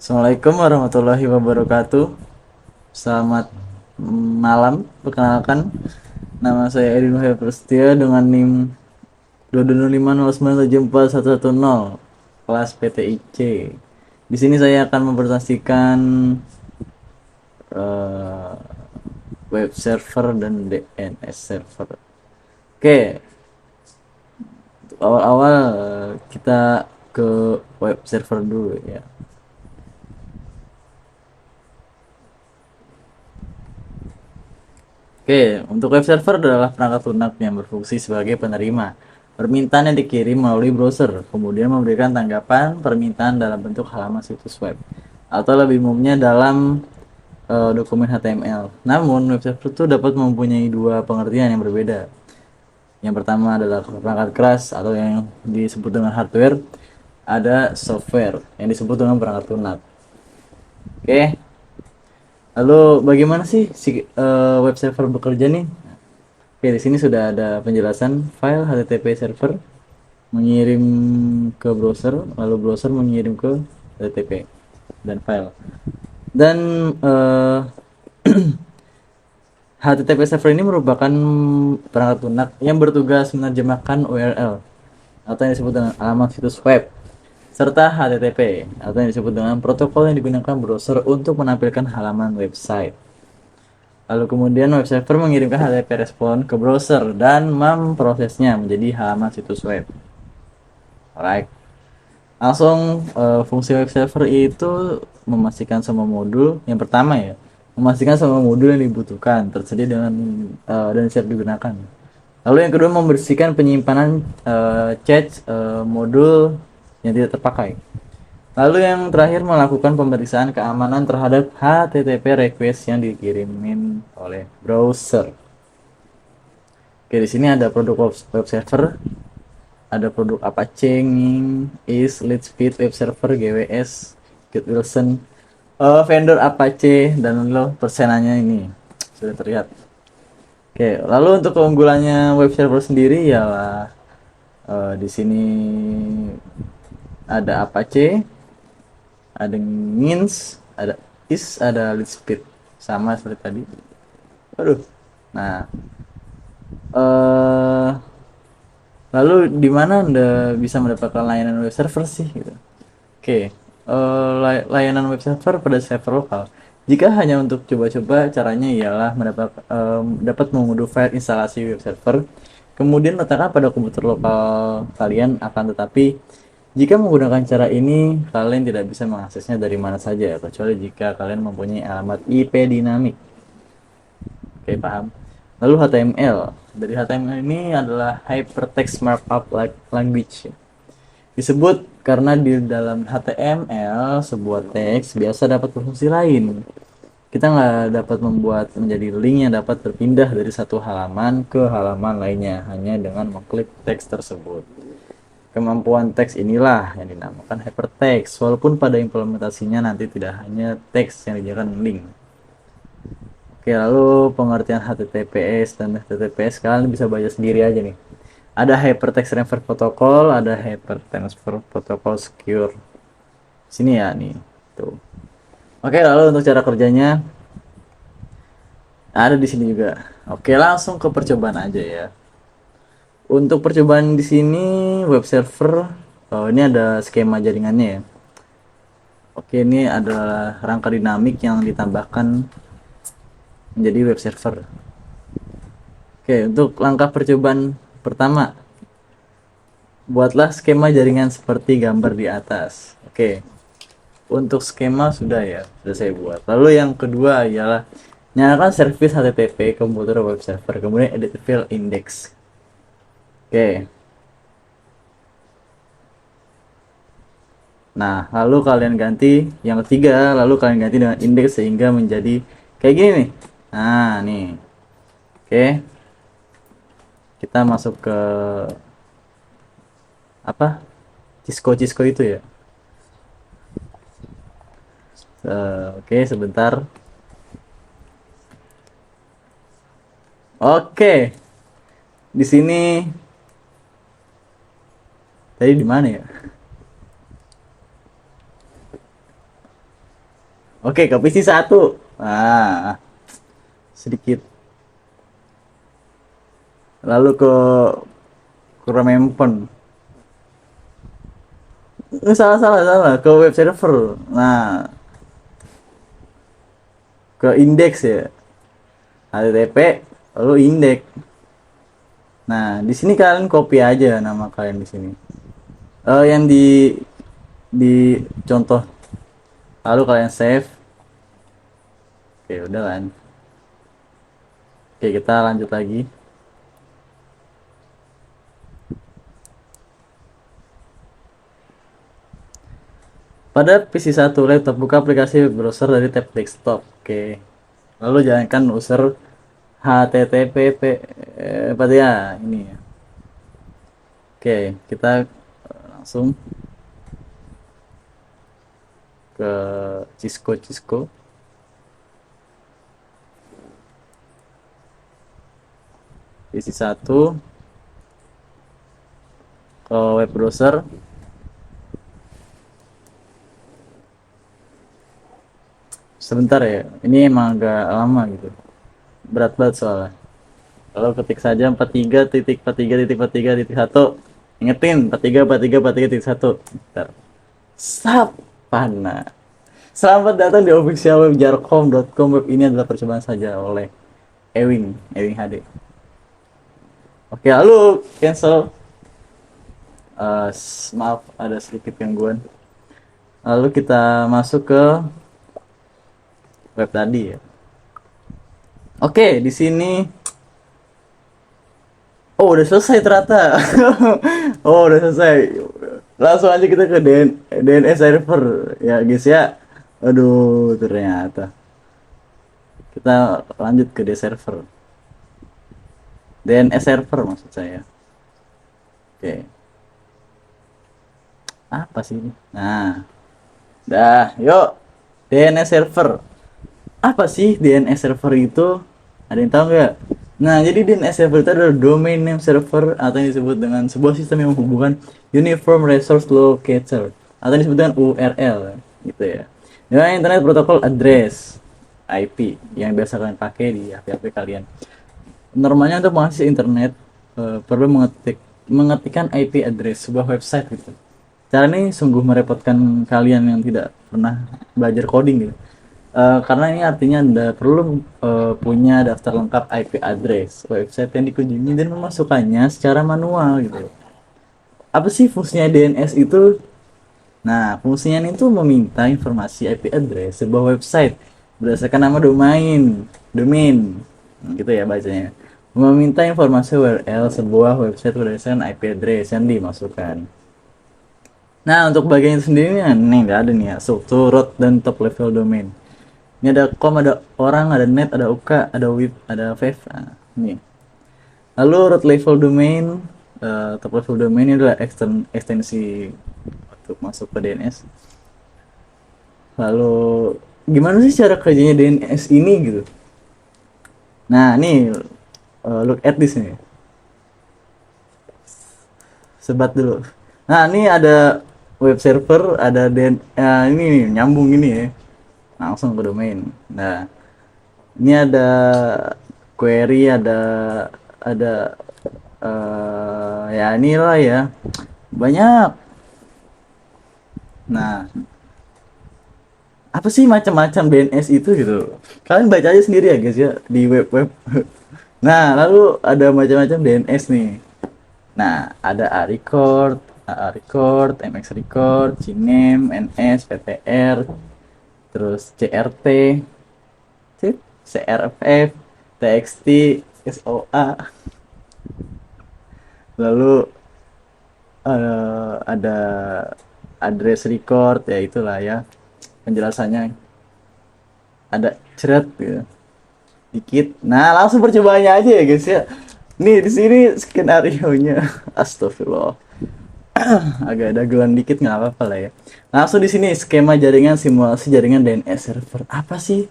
Assalamualaikum warahmatullahi wabarakatuh. Selamat malam. Perkenalkan, nama saya Edwin Wahyu Prasetyo dengan NIM 22509741110 kelas PTIC. Di sini saya akan mempresentasikan eh, web server dan DNS server. Oke, untuk awal-awal kita ke web server dulu ya. Oke, untuk web server adalah perangkat lunak yang berfungsi sebagai penerima permintaan yang dikirim melalui browser, kemudian memberikan tanggapan permintaan dalam bentuk halaman situs web, atau lebih umumnya dalam dokumen HTML. Namun, web server itu dapat mempunyai dua pengertian yang berbeda. Yang pertama adalah perangkat keras atau yang disebut dengan hardware, ada software yang disebut dengan perangkat lunak. Oke, lalu bagaimana sih si web server bekerja nih? Oke, di sini sudah ada penjelasan file HTTP server mengirim ke browser, lalu browser mengirim ke HTTP dan file. Dan HTTP server ini merupakan perangkat lunak yang bertugas menerjemahkan URL atau yang disebut dengan alamat situs web serta HTTP atau yang disebut dengan protokol yang digunakan browser untuk menampilkan halaman website. Lalu kemudian web server mengirimkan HTTP respon ke browser dan memprosesnya menjadi halaman situs web. Alright. Langsung fungsi web server itu memastikan semua modul. Yang pertama ya, memastikan semua modul yang dibutuhkan tersedia dengan dan siap digunakan. Lalu yang kedua membersihkan penyimpanan cache modul yang tidak terpakai. Lalu yang terakhir melakukan pemeriksaan keamanan terhadap HTTP request yang dikirimin oleh browser. Oke, di sini ada produk web server, ada produk Apache, Nging, Is, Lightspeed, Web Server, GWS, Git Wilson, vendor Apache dan lo persenannya ini sudah terlihat. Oke, lalu untuk keunggulannya web server sendiri ialah di sini ada Apache, ada Ngins, ada Is, ada Lightspeed sama seperti tadi. Waduh. Nah, eh lalu di mana Anda bisa mendapatkan layanan web server sih gitu? Oke, layanan web server pada server lokal. Jika hanya untuk coba-coba, caranya ialah dapat mengunduh file instalasi web server, kemudian letakkan pada komputer lokal kalian. Akan tetapi, jika menggunakan cara ini, kalian tidak bisa mengaksesnya dari mana saja, kecuali jika kalian mempunyai alamat IP dinamik. Oke, paham. Lalu HTML. Dari HTML ini adalah Hypertext Markup Language. Disebut karena di dalam HTML sebuah teks biasa dapat berfungsi lain. Kita nggak dapat membuat menjadi link yang dapat berpindah dari satu halaman ke halaman lainnya hanya dengan mengklik teks tersebut. Kemampuan teks inilah yang dinamakan hypertext, walaupun pada implementasinya nanti tidak hanya teks yang dijadikan link. Oke, lalu pengertian HTTPS dan HTTPS kalian bisa baca sendiri aja nih. Ada Hypertext Transfer Protocol, ada Hypertext Protocol Secure. Sini ya nih, tuh. Oke, lalu untuk cara kerjanya ada di sini juga. Oke, langsung ke percobaan aja ya. Untuk percobaan di sini web server, ini ada skema jaringannya ya. Oke, ini adalah rangka dinamik yang ditambahkan menjadi web server. Oke, untuk langkah percobaan pertama, buatlah skema jaringan seperti gambar di atas. Oke, untuk skema sudah ya, sudah saya buat. Lalu yang kedua ialah nyalakan service HTTP komputer web server, kemudian edit file index. Oke. Nah, lalu kalian ganti yang ketiga, lalu kalian ganti dengan index sehingga menjadi kayak gini nih. Nah, nih. Oke. Kita masuk ke apa? Cisco itu ya. Oke, sebentar. Oke. Di sini tadi di mana ya? Oke, ke PC satu. Nah, sedikit. Lalu ke Remempen. Salah, salah, salah. Ke web server. Nah, ke indeks ya. HTTP, lalu indeks. Nah, di sini kalian copy aja nama kalian di sini. Yang di contoh. Lalu kalian save. Oke, udah kan. Oke, kita lanjut lagi. Pada PC satu laptop, buka aplikasi web browser dari tab desktop. Oke. Lalu jalankan user HTTP pada ya ini ya. Oke, kita langsung ke Cisco. PC satu ke web browser. Sebentar ya, ini emang agak lama gitu, berat banget soalnya. Kalau ketik saja 43.43.43.1, ingetin 43.43.43.1. Bentar. Sapana. Selamat datang di official web jarcom.com. Web ini adalah percobaan saja oleh Ewing HD. Oke, lalu cancel. Maaf ada sedikit gangguan. Lalu kita masuk ke web tadi ya. Oke, di sini oh udah selesai ternyata. Oh udah selesai. Langsung aja kita ke DNS server ya guys ya. Aduh ternyata. Kita lanjut ke DNS server maksud saya. Oke. Apa sih ini? Nah, dah, yuk. DNS server. Apa sih DNS server itu? Ada yang tahu nggak? Nah, jadi DNS server itu adalah domain name server atau yang disebut dengan sebuah sistem yang menghubungkan Uniform Resource Locator atau yang disebut dengan URL gitu ya. Dengan Internet Protocol Address IP yang biasa kalian pakai di HP kalian. Normalnya untuk mengakses internet perlu mengetikkan IP address sebuah website gitu. Cara ini sungguh merepotkan kalian yang tidak pernah belajar coding gitu. Karena ini artinya Anda perlu punya daftar lengkap IP address website yang dikunjungi dan memasukkannya secara manual gitu. Apa sih fungsinya DNS itu? Nah, fungsinya itu meminta informasi IP address sebuah website berdasarkan nama domain, gitu ya bacanya. Meminta informasi URL sebuah website berdasarkan IP address yang dimasukkan. Nah, untuk bagian itu sendiri nih nggak ada nih ya, struktur, root, dan top level domain. Ini ada com, ada orang, ada net, ada uk, ada web, ada web. Nah, nih. Lalu root level domain, top level domain ini adalah ekstensi untuk masuk ke DNS. Lalu gimana sih cara kerjanya DNS ini gitu? Nah, nih look at this nih. Sebat dulu. Nah, ini ada web server, ada ini nih, nyambung ini ya. Langsung ke domain. Nah, ini ada query, ada ya inilah ya. Banyak. Nah, apa sih macam-macam DNS itu gitu? Kalian baca aja sendiri ya guys ya di web-web. Nah, lalu ada macam-macam DNS nih. Nah, ada A record, AA record, MX record, CNAME, NS, PTR, terus CRT, CRFF, TXT, SOA. Lalu ada address record ya itulah ya penjelasannya. Ada ceret gitu. Dikit. Nah, langsung percobaannya aja ya guys ya. Nih di sini skenario-nya. Astagfirullah. Agak ada gelan dikit nggak apa-apa lah ya. Langsung di sini skema jaringan simulasi jaringan DNS server. Apa sih?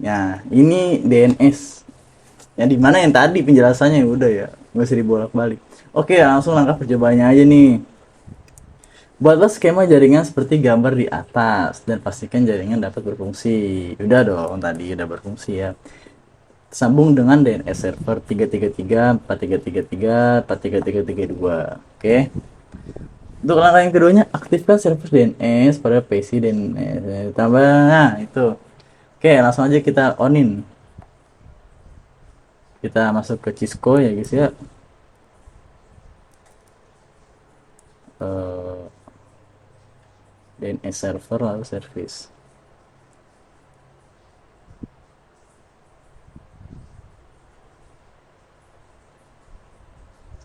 Ya, ini DNS. Yang dimana yang tadi penjelasannya udah ya, nggak usah dibolak-balik. Oke, langsung langkah percobaannya aja nih. Buatlah skema jaringan seperti gambar di atas dan pastikan jaringan dapat berfungsi. Udah dong, tadi udah berfungsi ya. Sambung dengan DNS server 333, 4333, 43332. Oke. Untuk langkah yang keduanya, aktifkan server DNS pada PC DNS. Tambah, nah itu. Oke, langsung aja kita onin. Kita masuk ke Cisco ya guys ya. Eh, DNS server lalu service.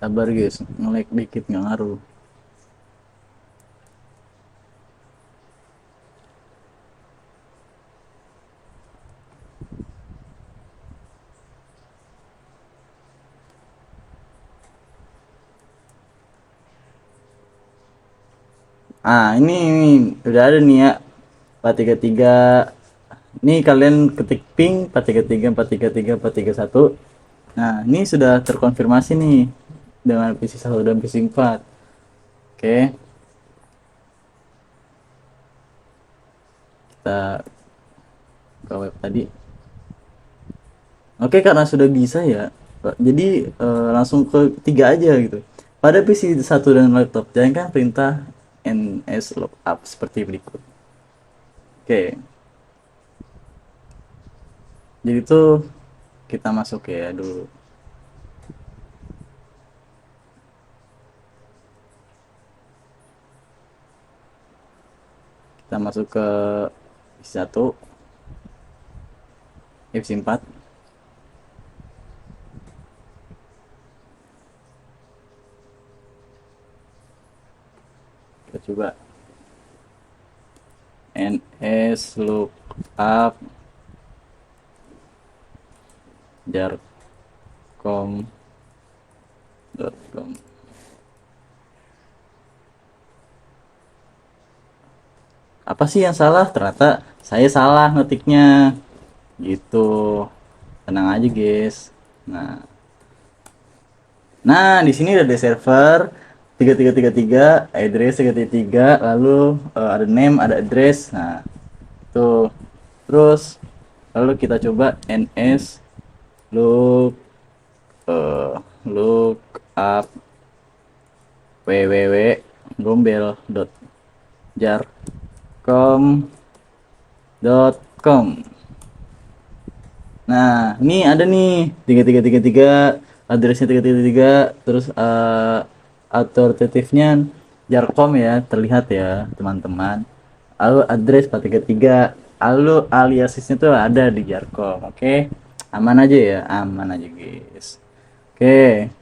Sabar guys, nge-lag dikit nggak ngaruh. Ini udah ada nih ya. 433. Nih kalian ketik ping 433 433 431. Nah, ini sudah terkonfirmasi nih dengan PC 1 dan PC 4. Oke, kita ke web tadi. Oke, karena sudah bisa ya. Jadi langsung ke tiga aja gitu. Pada PC 1 dan laptop, jalankan perintah ns lookup seperti berikut. Oke, jadi tuh kita masuk ya dulu. Kita masuk ke PC 1, PC 4. Kita coba ns lookup jarcom.com. Apa sih yang salah? Ternyata saya salah ngetiknya gitu. Tenang aja guys. Nah, di sini ada server 3333, address 333, lalu ada name, ada address. Nah, tuh. Terus lalu kita coba ns look look up www.jarcom.com. Nah, ini ada nih 3333, addressnya 333, terus alternatifnya Jarcom ya, terlihat ya teman-teman. Lalu address 433, lalu aliasnya tuh ada di Jarcom. Oke, aman aja ya, aman aja guys. Oke,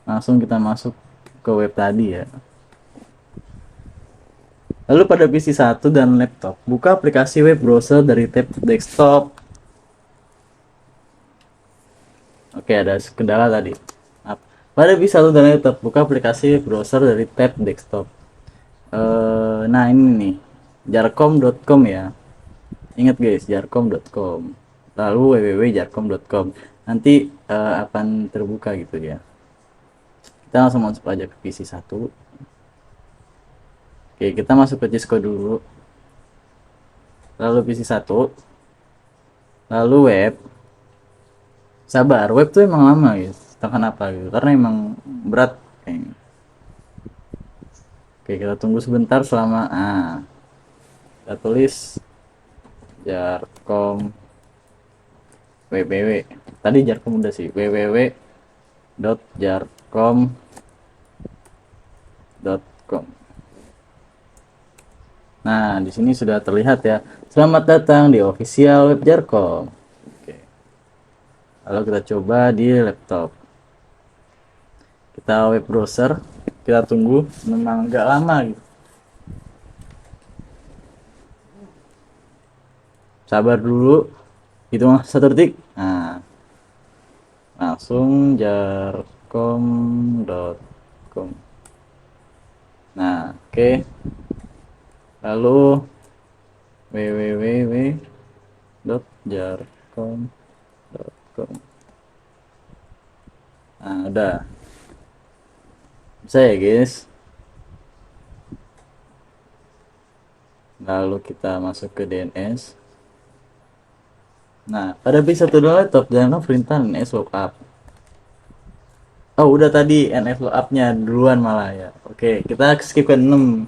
langsung kita masuk ke web tadi ya. Lalu pada PC 1 dan laptop, buka aplikasi web browser dari tab desktop. Oke, ada kendala tadi. Pada PC 1 dan laptop, buka aplikasi browser dari tab desktop. Nah ini nih, jarcom.com ya. Ingat guys, jarcom.com. Lalu www.jarcom.com. Nanti akan terbuka gitu ya. Kita langsung masuk aja ke PC 1. Oke, kita masuk ke Cisco dulu. Lalu PC 1. Lalu web. Sabar, web tuh emang lama guys. Entah kenapa gitu. Karena emang berat kayaknya. Oke, kita tunggu sebentar selama kita tulis jarcom www. Tadi jarcom udah sih, www.jarcom.com. Nah, di sini sudah terlihat ya. Selamat datang di official web Jarcom. Oke. Lalu kita coba di laptop. Kita web browser, kita tunggu, memang nggak lama gitu. Sabar dulu, hitung 1 detik. Nah, langsung jarcom.com. Nah, oke. Lalu www.jarcom.com. Nah, udah. Bisa ya, guys. Lalu kita masuk ke DNS. Nah, pada bisa tuh laptop jangan lupa perintah NS lookup. Oh, udah tadi NF lookup-nya duluan malah ya. Oke, kita skip ke 6.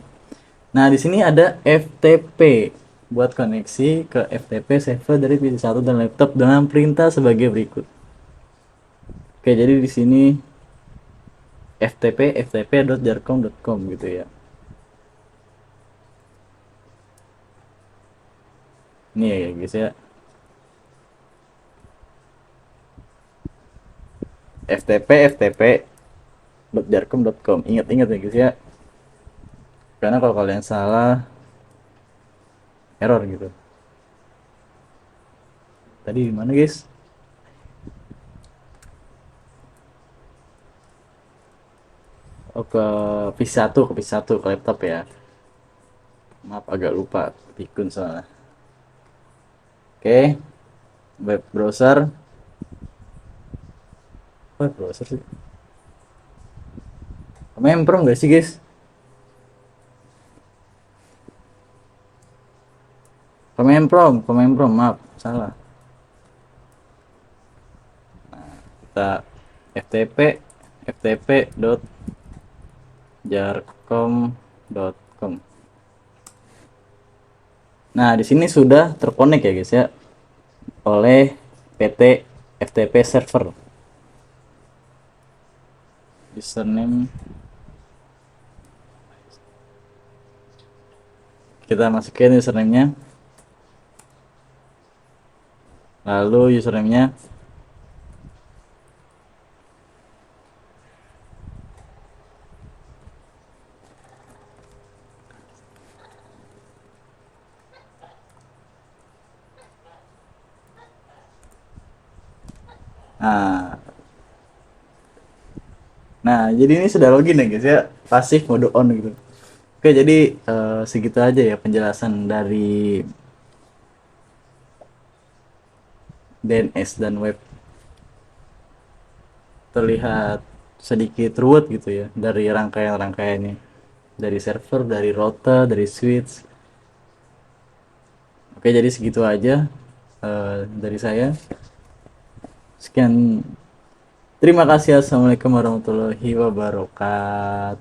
Nah, di sini ada FTP buat koneksi ke FTP server dari PC1 dan laptop dengan perintah sebagai berikut. Oke, jadi di sini ftp.jarcom.com gitu ya. Ini ya guys ya. ftp.jarcom.com. Ingat-ingat ya guys ya. Karena kalau kalian salah error gitu. Tadi di mana guys? Oh, ke PC1, ke PC1 ke laptop ya. Maaf agak lupa pikun soalnya. Oke, web browser. Web browser sih. Memprong gak sih guys? Komemprom, maaf, salah. Kita ftp.jarcom.com. Nah, di sini sudah terkonek ya guys ya oleh PT FTP server. Username kita masukin username-nya. Lalu username-nya. Nah, nah, jadi ini sudah login ya guys ya, pasif mode on gitu. Oke, jadi segitu aja ya penjelasan dari DNS dan web. Terlihat sedikit ruwet gitu ya dari rangkaian-rangkaiannya. Dari server, dari router, dari switch. Oke, jadi segitu aja dari saya. Sekian. Terima kasih. Assalamualaikum warahmatullahi wabarakatuh.